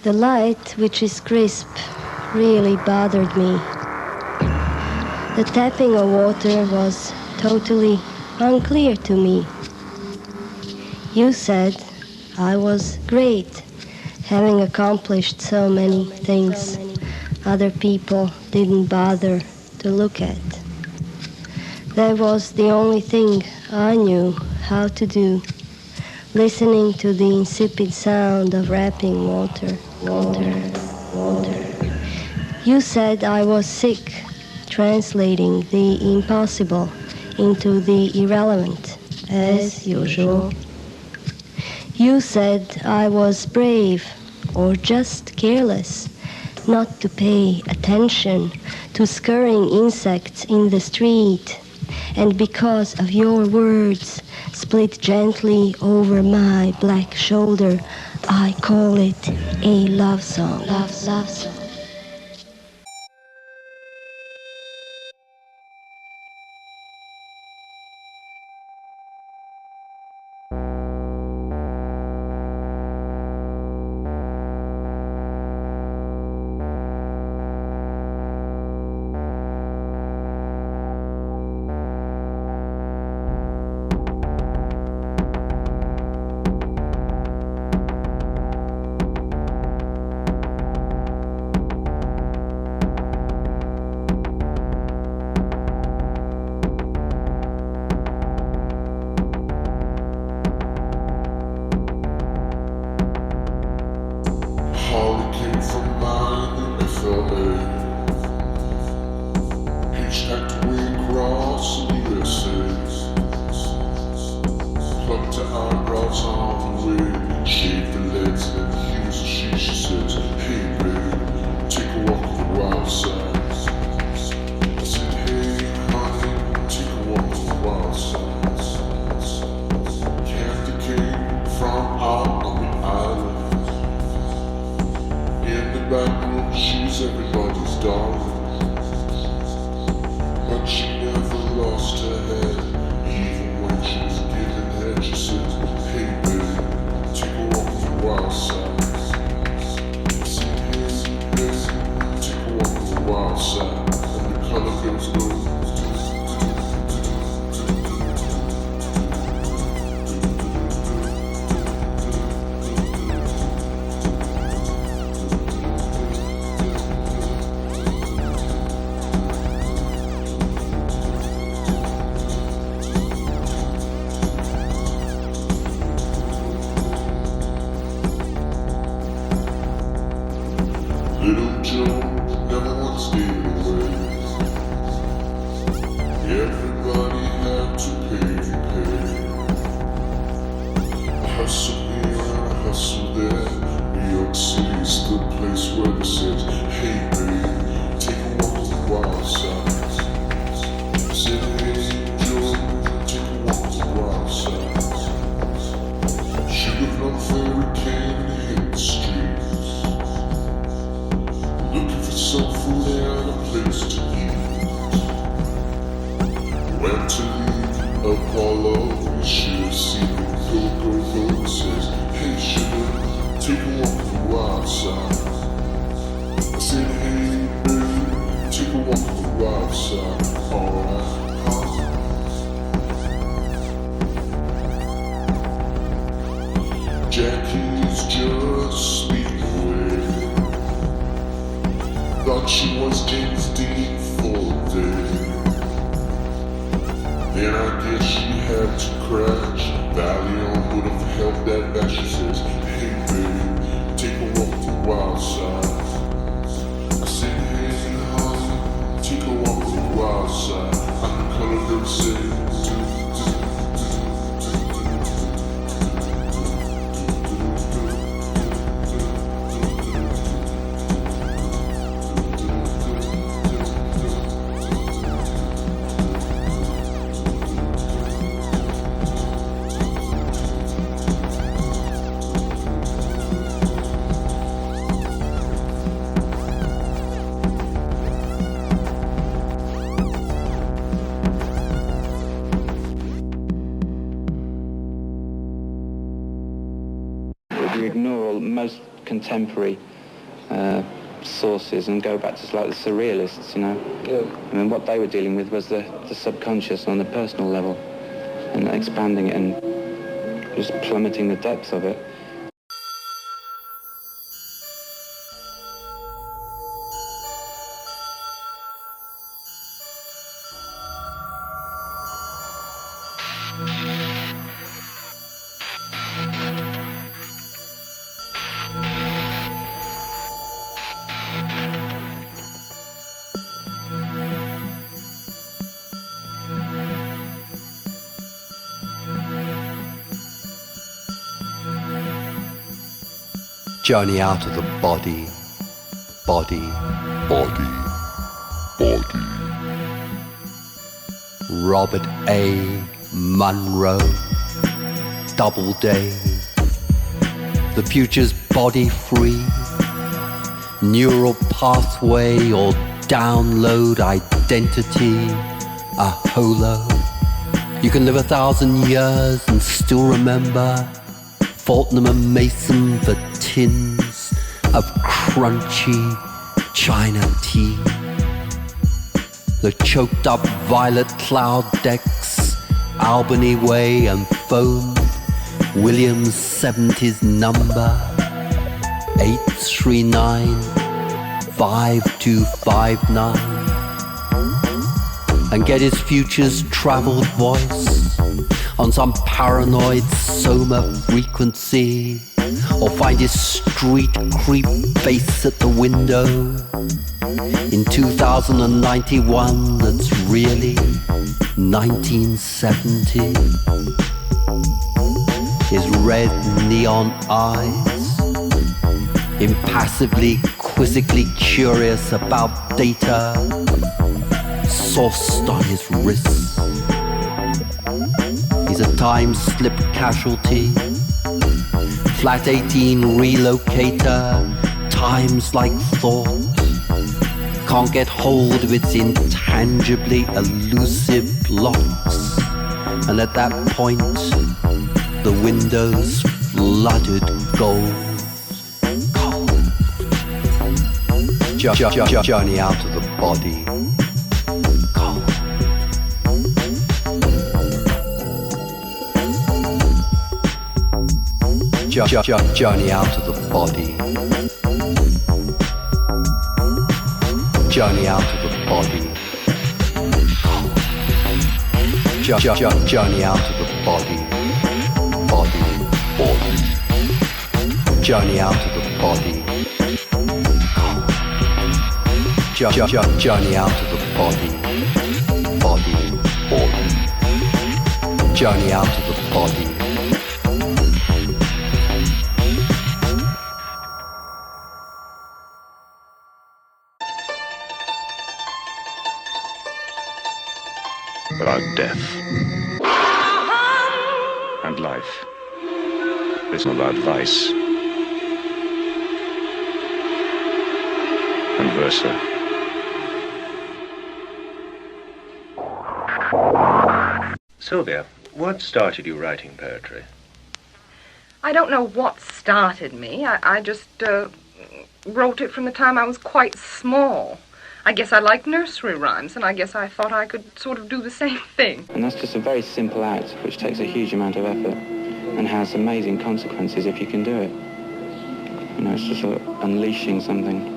The light, which is crisp, really bothered me. The tapping of water was totally unclear to me. You said I was great, having accomplished so many things other people didn't bother to look at. That was the only thing I knew how to do, listening to the insipid sound of rapping water. You said I was sick, translating the impossible into the irrelevant, as usual. You said I was brave, or just careless, not to pay attention to scurrying insects in the street, and because of your words split gently over my black shoulder, I call it a love song. Love song. Most contemporary sources and go back to like the surrealists, you know. Yeah. I mean, what they were dealing with was the subconscious on the personal level, and expanding it and just plummeting the depths of it. Journey out of the body, body, body, body. Robert A. Monroe, Doubleday. The future's body free. Neural pathway or download identity. A holo. You can live 1,000 years and still remember Fortnum and Mason for tins of crunchy China tea. The choked up violet cloud decks, Albany Way and phone, Williams 70's number, 839-5259. And get his future's travelled voice on some paranoid soma frequency, or find his street creep face at the window in 2091 that's really 1970. His red neon eyes, impassively, quizzically curious about data, sourced on his wrists. He's a time slip casualty, flat 18 relocator, times like thought, can't get hold of its intangibly elusive blocks, and at that point the windows flooded gold. Journey out of the body. Journey out of the body. Journey out of the body. Journey out of the body. Body, body. Journey out of the body. Journey out of the body. Body, body. Journey out of the body. About death and life. Listen about vice and versa. Sylvia, what started you writing poetry? I don't know what started me. I just wrote it from the time I was quite small. I guess I like nursery rhymes, and I guess I thought I could sort of do the same thing. And that's just a very simple act which takes a huge amount of effort and has amazing consequences if you can do it. You know, it's just sort of unleashing something.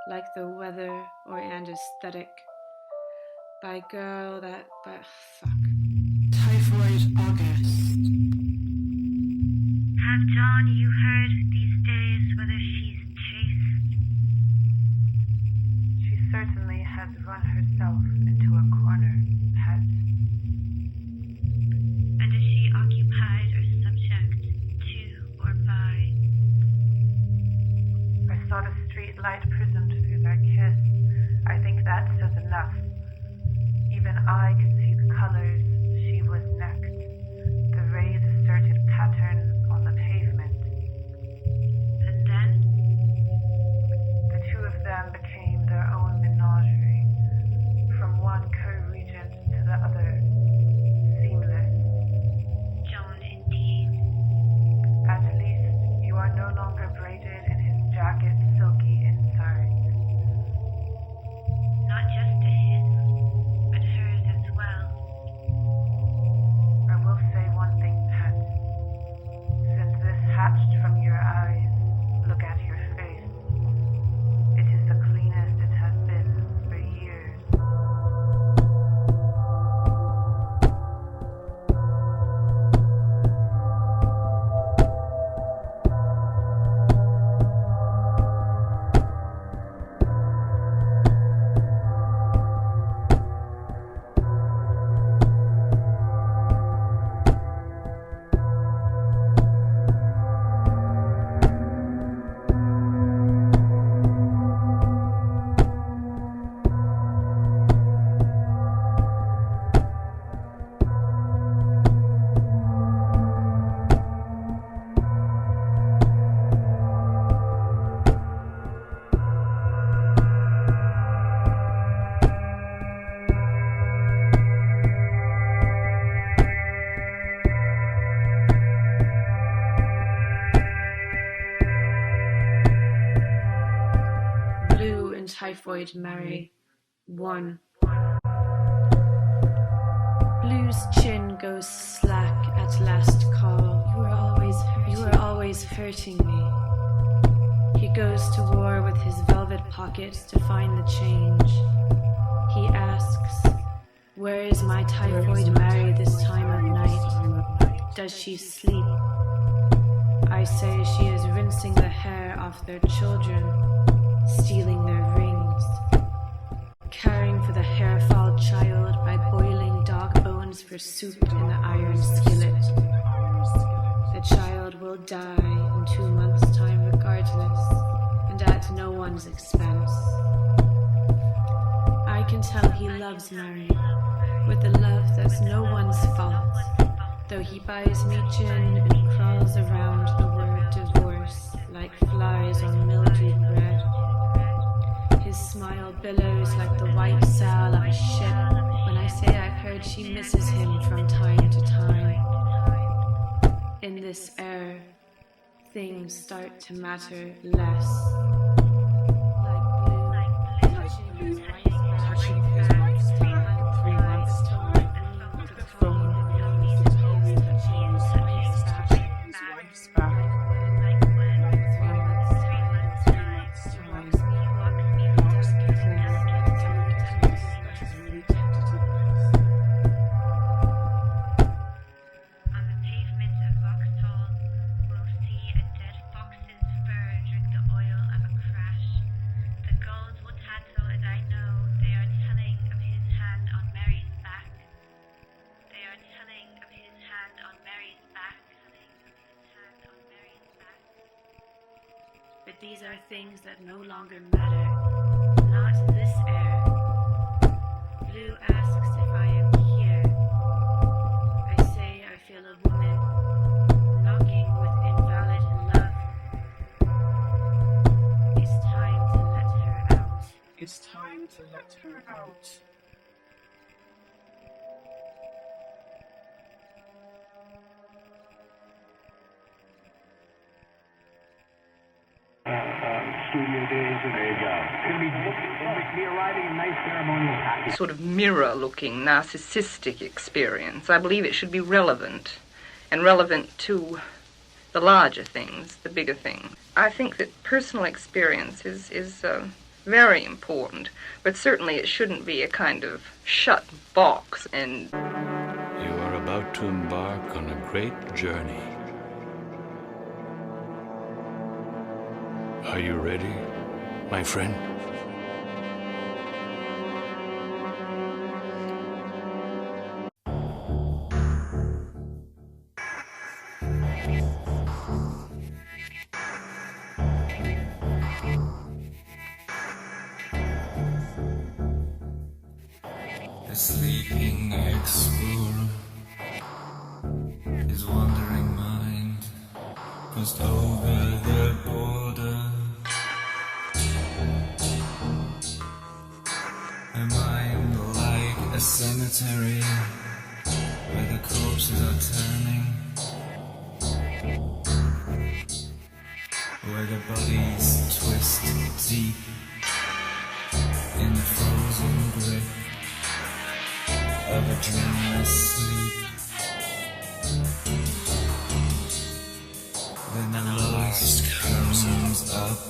Like the weather or anesthetic by girl that Typhoid August. Have Jhonn you heard these days whether she's chaste? She certainly has run herself into a corner, pet. And is she occupied or subject to or by? I saw the street light prismed through their kiss. I think that says enough. Even eye could see the colors, she was next. The rays asserted patterns on the pavement. And then? The two of them became their own menagerie, from one co-regent to the other, seamless. Jhonn, indeed. At least you are no longer braided in his jagged, silky insides. Not just to his, but hers as well. I will say one thing, Pet. Since this hatched from your eyes, look at your face. It is the cleanest it has been for years. Typhoid marry. 1. Blue's chin goes slack at last call. You were always hurting me. He goes to war with his velvet pockets to find the change. He asks, where is my Typhoid Mary this time of night? Does she sleep? I say she is rinsing the hair off their children, stealing their rings, caring for the hair-fouled child by boiling dog bones for soup in the iron skillet. The child will die in 2 months' time regardless, and at no one's expense. I can tell he loves Mary, with the love that's no one's fault, though he buys me gin and crawls around the word divorce like flies on mildewed bread. His smile billows like the white sail of a ship when I say I've heard she misses him from time to time. In this air, things start to matter less. Like blue, touching his wife's back, 3 months time, from touching his wife's back. These are things that no longer matter, not in this air. Blue asks if I am here. I say I feel a woman knocking with invalid love. It's time to let her out. It's time to let her out. Studio days. There you go. Can be arriving in nice ceremonial package. Sort of mirror-looking, narcissistic experience. I believe it should be relevant, and relevant to the larger things, the bigger things. I think that personal experience is very important, but certainly it shouldn't be a kind of shut box. And you are about to embark on a great journey. Are you ready, my friend? The sleeping walking explorer. His wandering mind crossed over the border. A mind like a cemetery where the corpses are turning, where the bodies twist deep in the frozen grip of a dreamless sleep. Then the last comes up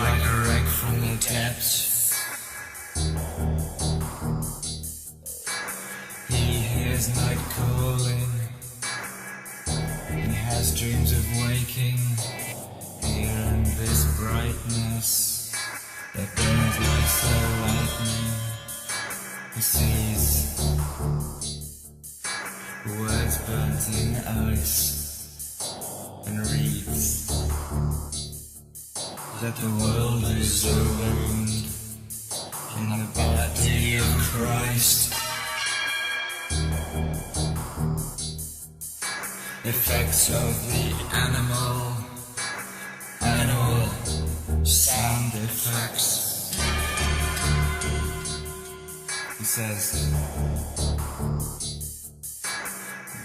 like a wreck from the depths. He hears night calling, and has dreams of waking here in this brightness that burns like so lightning. He sees words burnt in ice and reads that the world is a wound in the body of Christ. Effects of the animal sound effects. He says,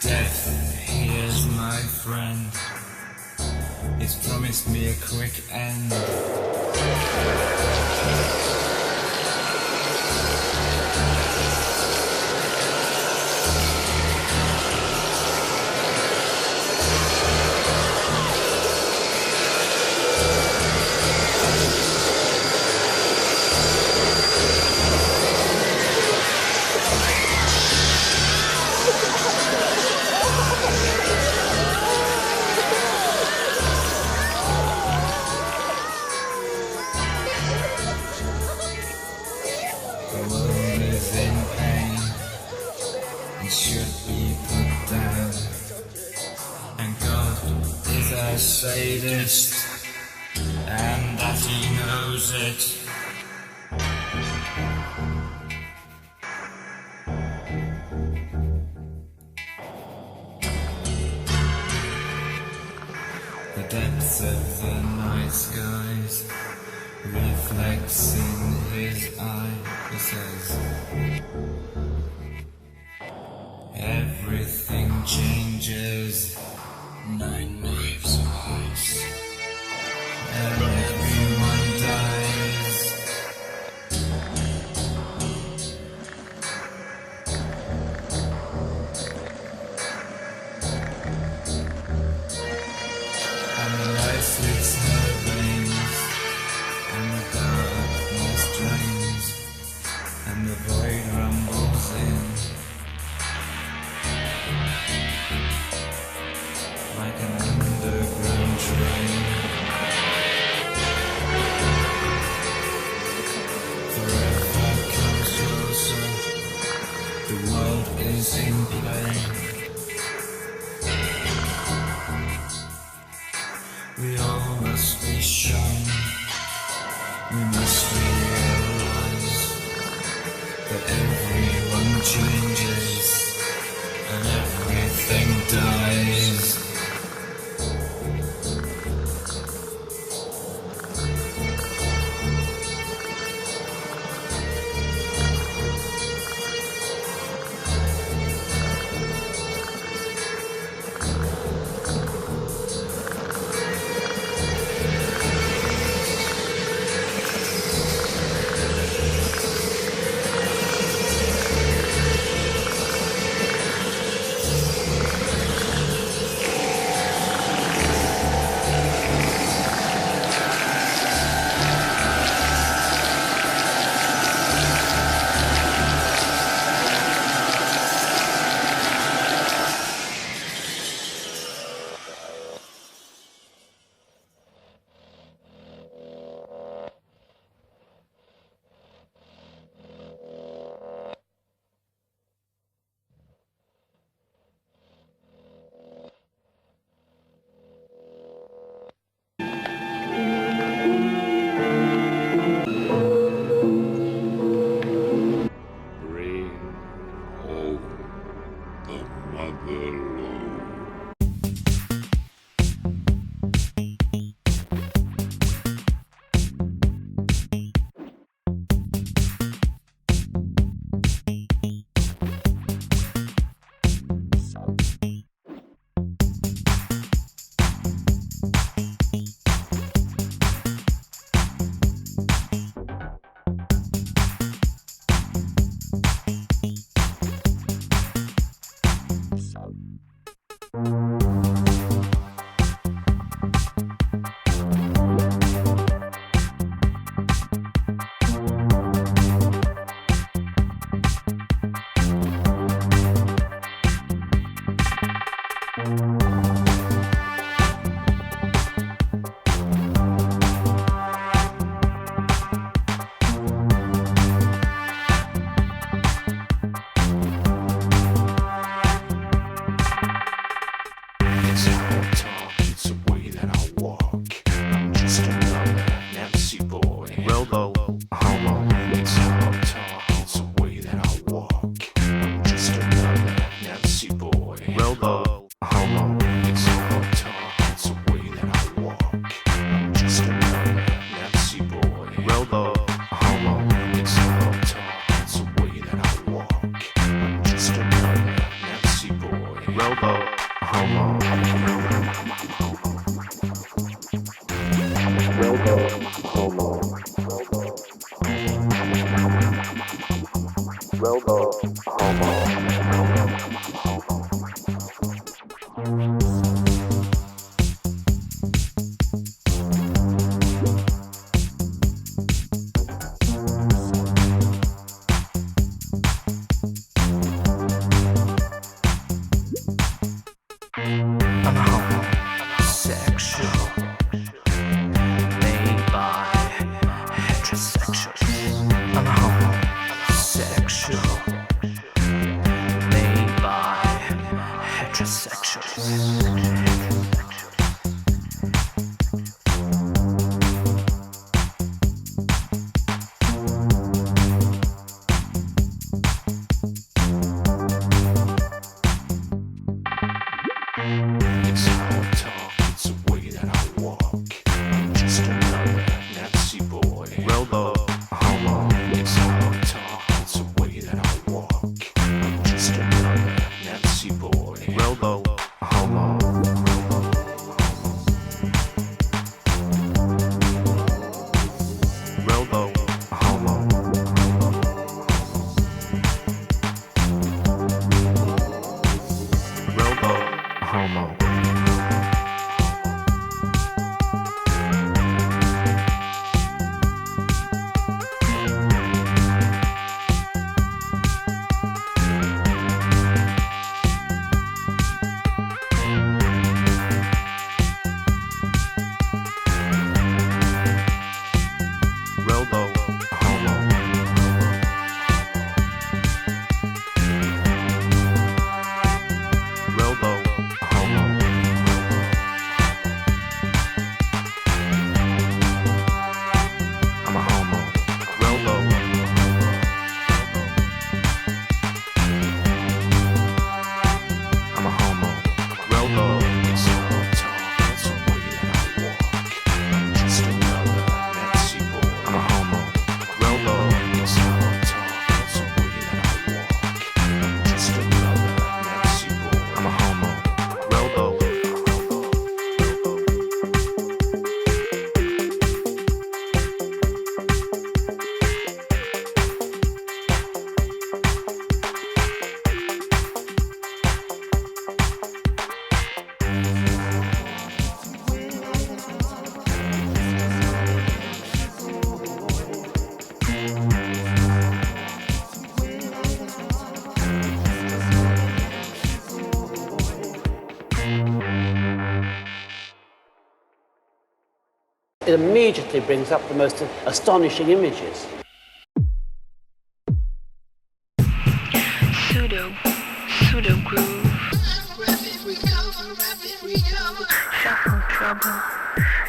death, here's my friend. It's promised me a quick end. Sadist, and that he knows it. The depths of the night skies reflects in his eye. He says, everything changes. 9 knives of ice, and everyone dies. And the light slits her veins, and the darkness drains, and the void rumbles in. Like an underground train, forever comes closer. The world is in play. We all must be shown. We must realize that everyone changes and everything dies. It immediately brings up the most astonishing images. Pseudo groove. Shuffle trouble.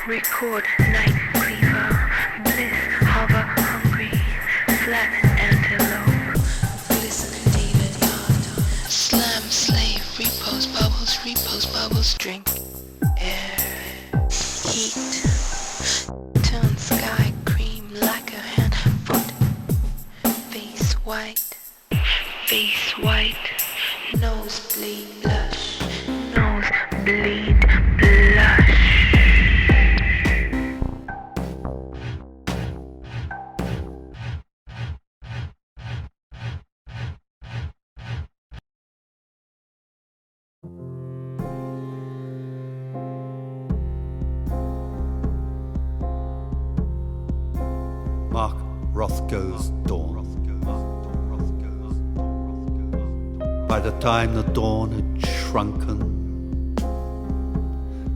Record night fever. Bliss hover hungry. Flat antelope. Listen demon. Slam slave repo. face white, nosebleed blush, nosebleed blush. Mark Rothko's Dawn. By the time the dawn had shrunken,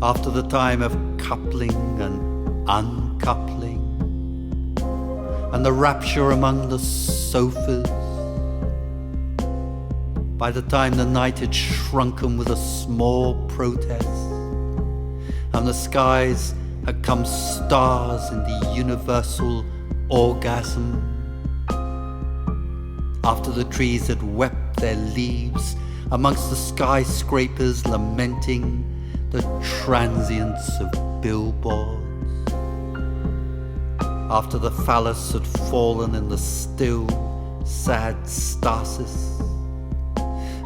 after the time of coupling and uncoupling, and the rapture among the sofas, by the time the night had shrunken with a small protest, and the skies had come stars in the universal orgasm, after the trees had wept their leaves amongst the skyscrapers lamenting the transience of billboards, after the phallus had fallen in the still, sad stasis,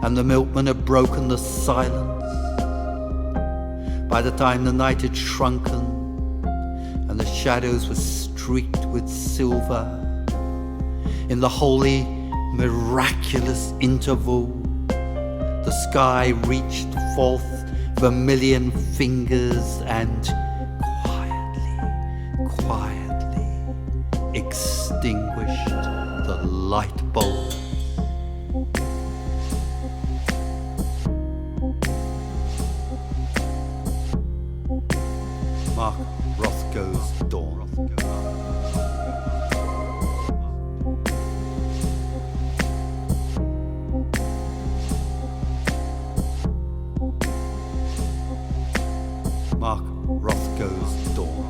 and the milkman had broken the silence, by the time the night had shrunken and the shadows were streaked with silver, in the holy, miraculous interval, the sky reached forth vermilion fingers and quietly extinguished the light bulb. Mark Rothko's Dawn. Mark Rothko's Dawn.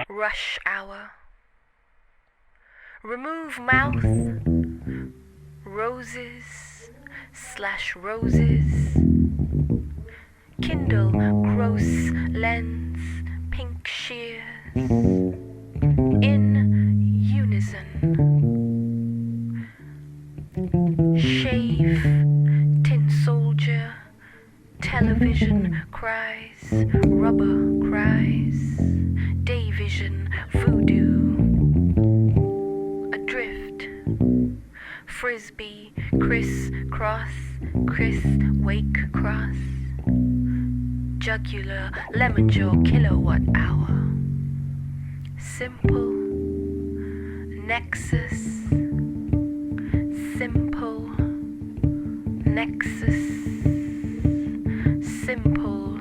Rush hour. Remove mouth. Roses/roses. Kindle gross lens. Pink shears. In unison. Shave. Tin soldier. Television cries. Rubber cries. Day vision, voodoo, adrift, frisbee, criss-cross, wake cross, jugular, lemon jaw, kilowatt hour, simple, Nexus, simple, nexus, simple,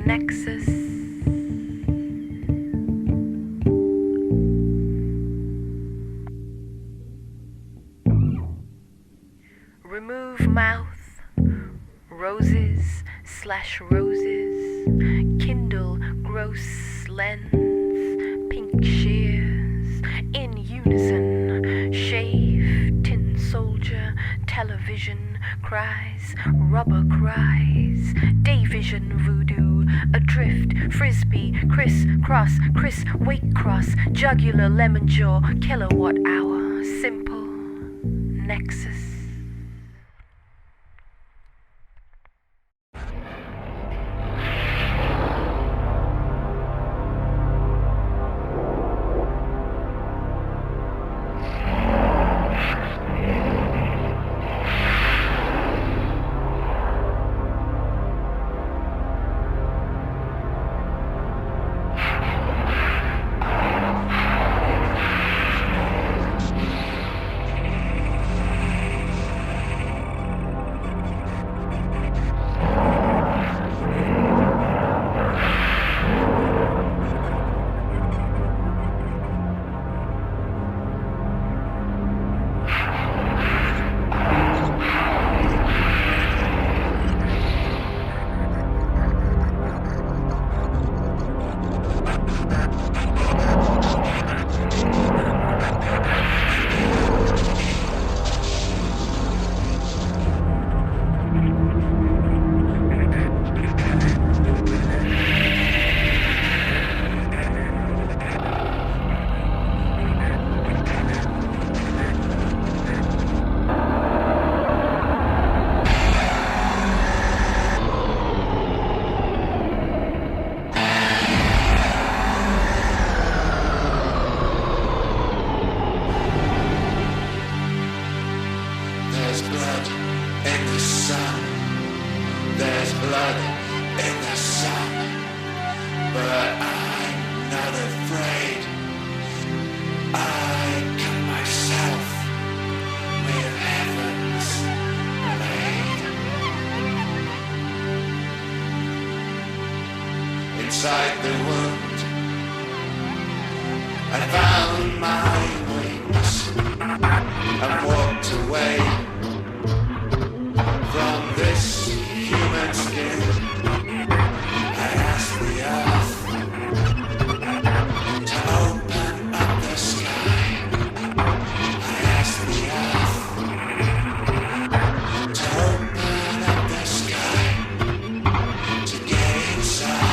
nexus. Remove mouth, roses/roses, kindle gross lens, pink shears, in unison, shave, tin soldier, television, cries, rubber cries, day vision voodoo, adrift, frisbee, criss-cross, wake cross, jugular lemon jaw, kilowatt hour, simple, nexus. Inside the wound, I found my wings and walked away from this human skin. I asked the earth to open up the sky. I asked the earth to open up the sky, to get inside.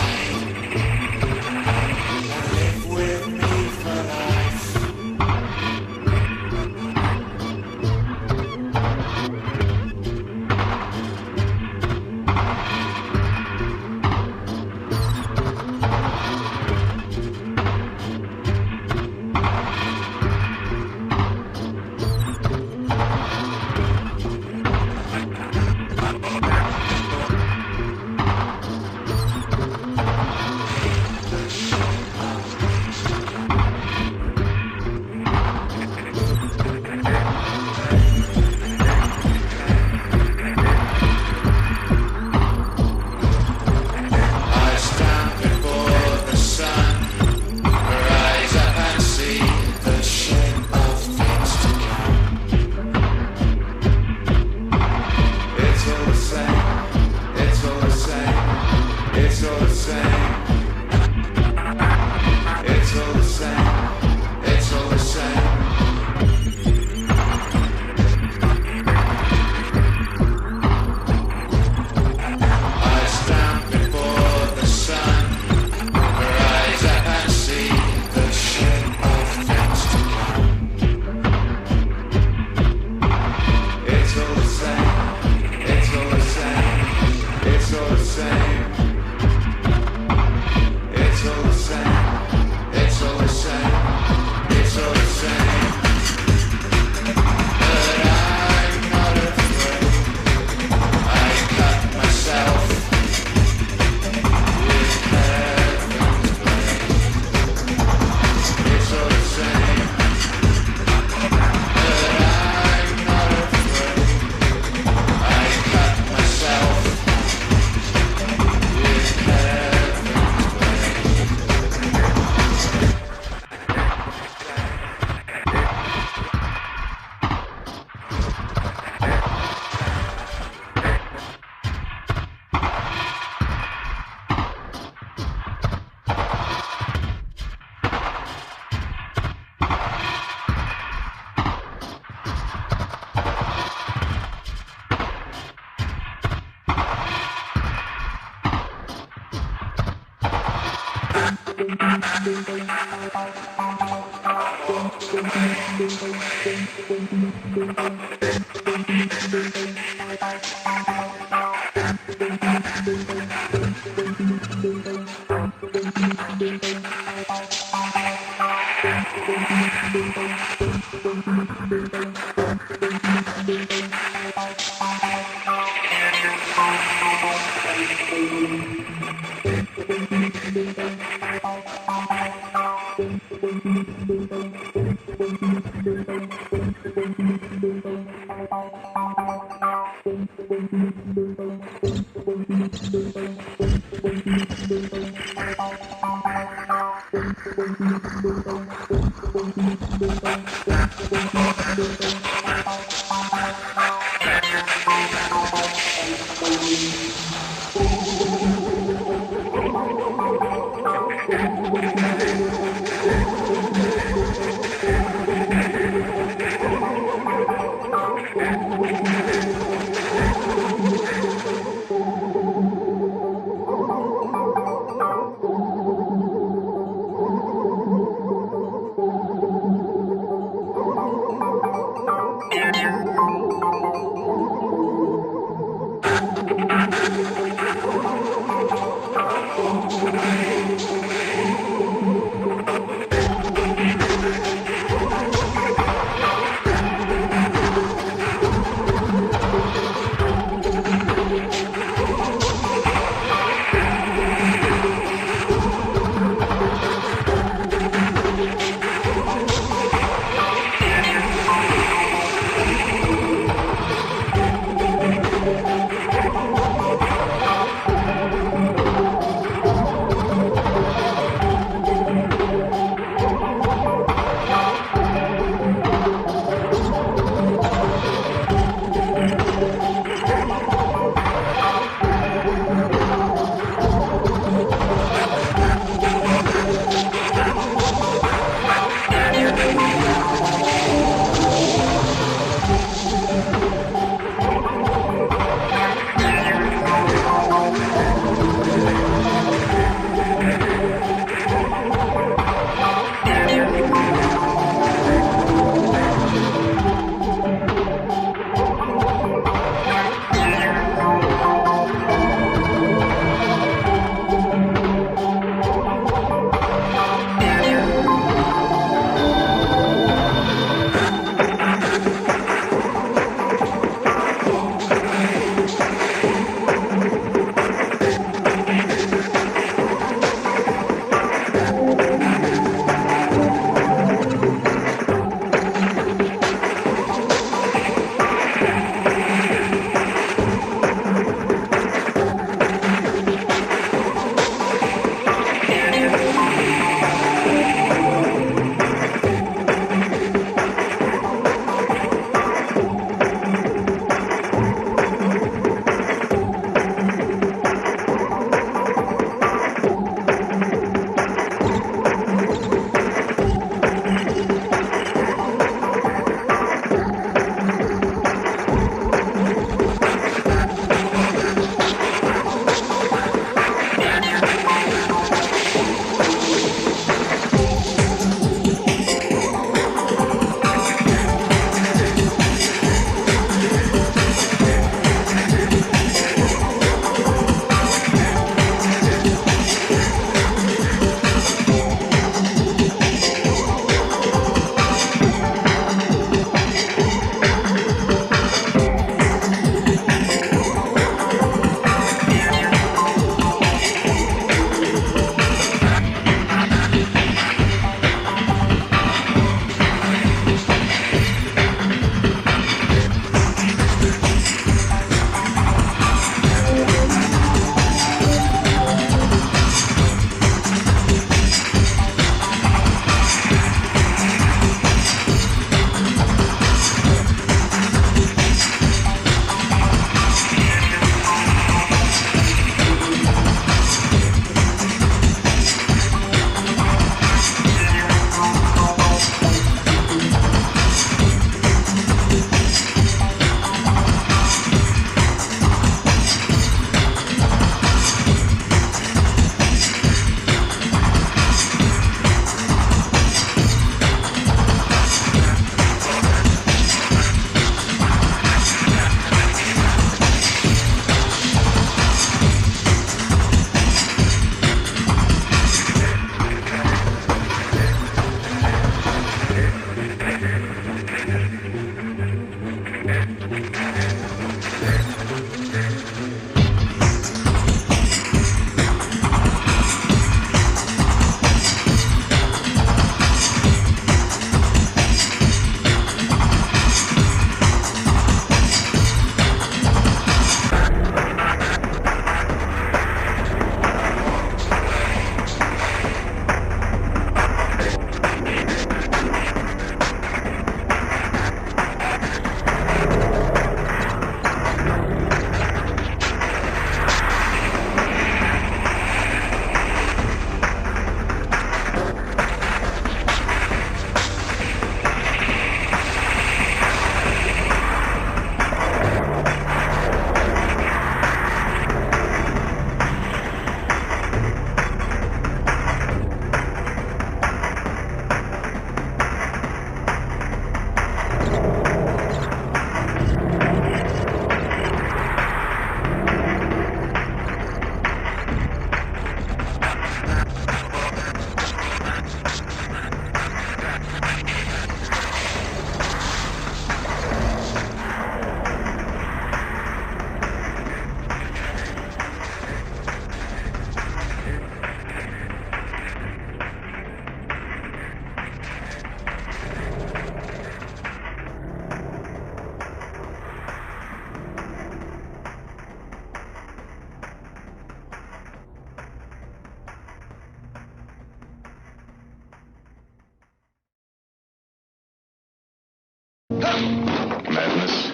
Madness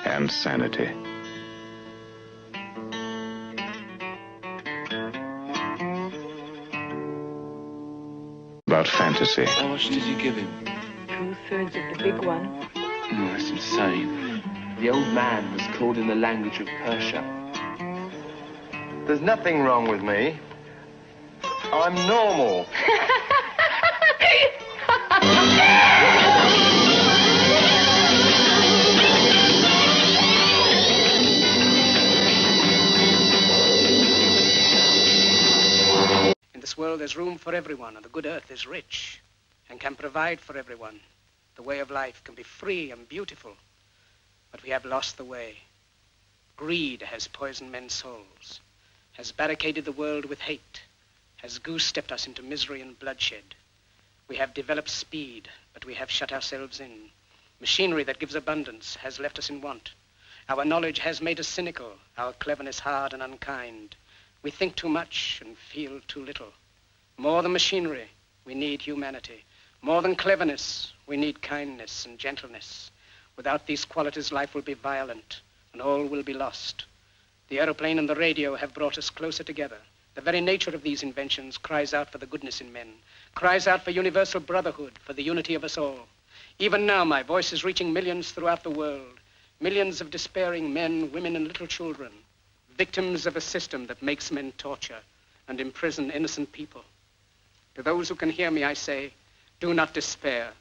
and sanity. About fantasy. How much did you give him? 2/3 of the big one. Oh, that's insane. The old man was called in the language of Persia. There's nothing wrong with me. I'm normal. In this world there's room for everyone, and the good earth is rich and can provide for everyone. The way of life can be free and beautiful, but we have lost the way. Greed has poisoned men's souls, has barricaded the world with hate, has goose-stepped us into misery and bloodshed. We have developed speed, but we have shut ourselves in. Machinery that gives abundance has left us in want. Our knowledge has made us cynical, our cleverness hard and unkind. We think too much and feel too little. More than machinery, we need humanity. More than cleverness, we need kindness and gentleness. Without these qualities, life will be violent and all will be lost. The aeroplane and the radio have brought us closer together. The very nature of these inventions cries out for the goodness in men, cries out for universal brotherhood, for the unity of us all. Even now, my voice is reaching millions throughout the world, millions of despairing men, women, and little children, victims of a system that makes men torture and imprison innocent people. To those who can hear me, I say, do not despair.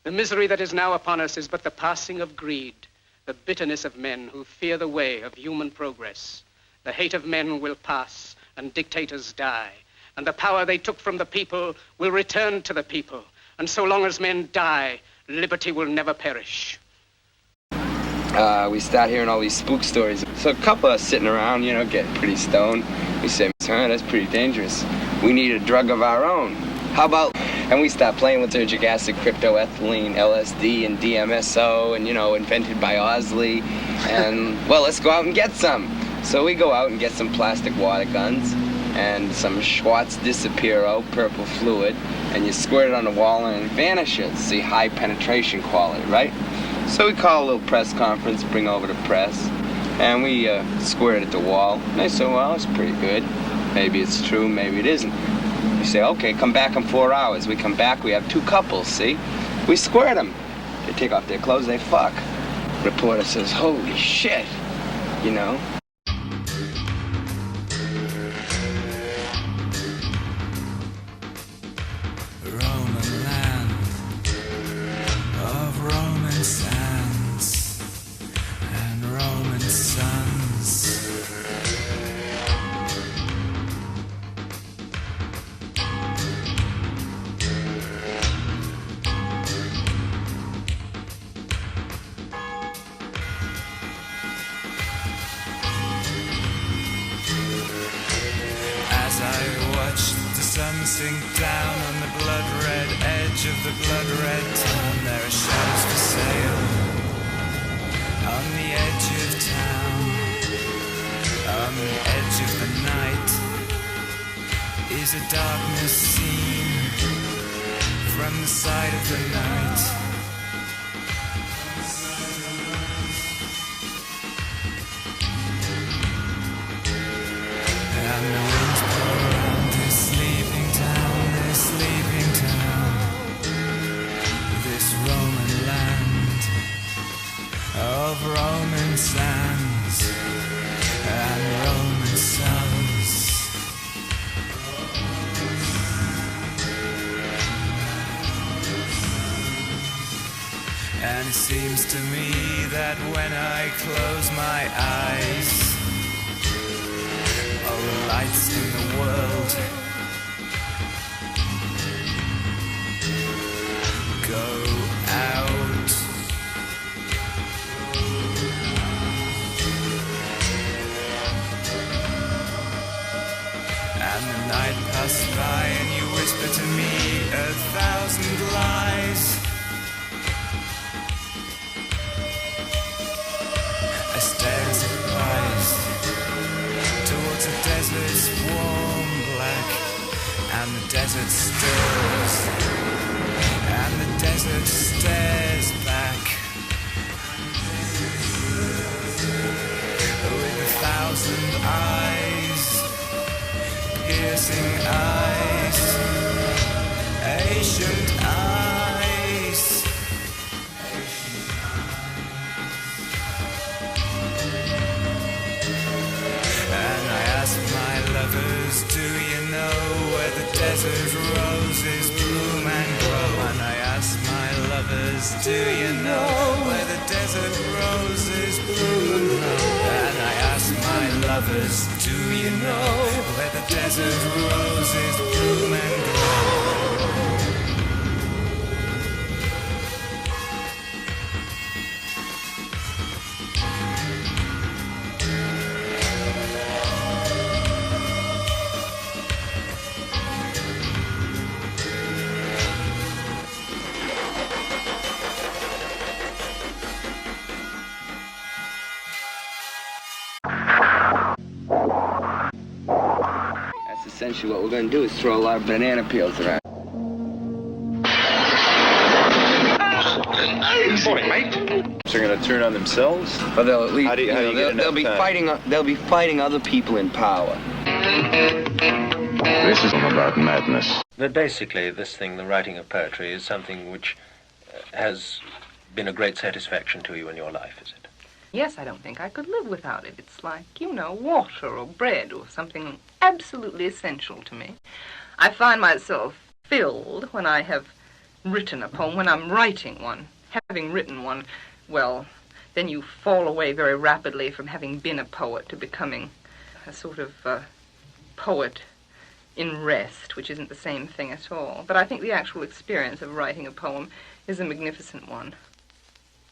The misery that is now upon us is but the passing of greed, the bitterness of men who fear the way of human progress. The hate of men will pass, and dictators die, and the power they took from the people will return to the people. And so long as men die, liberty will never perish. We start hearing all these spook stories. So a couple of us sitting around, you know, getting pretty stoned. We say, that's pretty dangerous. We need a drug of our own. How about, and we start playing liturgic acid, cryptoethylene, LSD, and DMSO, and, you know, invented by Osley. And, well, let's go out and get some. So we go out and get some plastic water guns and some Schwartz Disapiro purple fluid, and you squirt it on the wall and it vanishes. See, high penetration quality, right? So we call a little press conference, bring over the press, and we squirt it at the wall. And they say, well, it's pretty good. Maybe it's true, maybe it isn't. We say, okay, come back in 4 hours. We come back, we have two couples, see? We squirt them. They take off their clothes, they fuck. Reporter says, holy shit, you know? Roman land of Roman sands and Roman suns. sun sink down on the blood-red edge of the blood-red town. There are shadows for sale on the edge of town, on the edge of the night is a darkness seen from the side of the night. And the winds blow around this sleeping town, this Roman land of Roman sands and Roman suns. And it seems to me that when I close my eyes, all the lights in the world go out. And the night passes by and you whisper to me 1,000 lies. I stare in surprise towards the desert's warm black, and the desert stirs, and the desert stares back with 1,000 eyes, piercing eyes, ancient eyes. And I ask my lovers, do you know where the desert roses bloom and grow? And I ask my lovers, do you know where the desert roses bloom and grow? And I ask my lovers, do you know where the desert roses bloom and grow? Essentially what we're going to do is throw a lot of banana peels around. Morning, mate. So they're going to turn on themselves? Or they'll at least, they'll be fighting other people in power. This is about madness. But basically, this thing, the writing of poetry, is something which has been a great satisfaction to you in your life, is it? Yes, I don't think I could live without it. It's like, water or bread or something absolutely essential to me. I find myself filled when I have written a poem, when I'm writing one. Having written one, well, then you fall away very rapidly from having been a poet to becoming a sort of poet in rest, which isn't the same thing at all. But I think the actual experience of writing a poem is a magnificent one.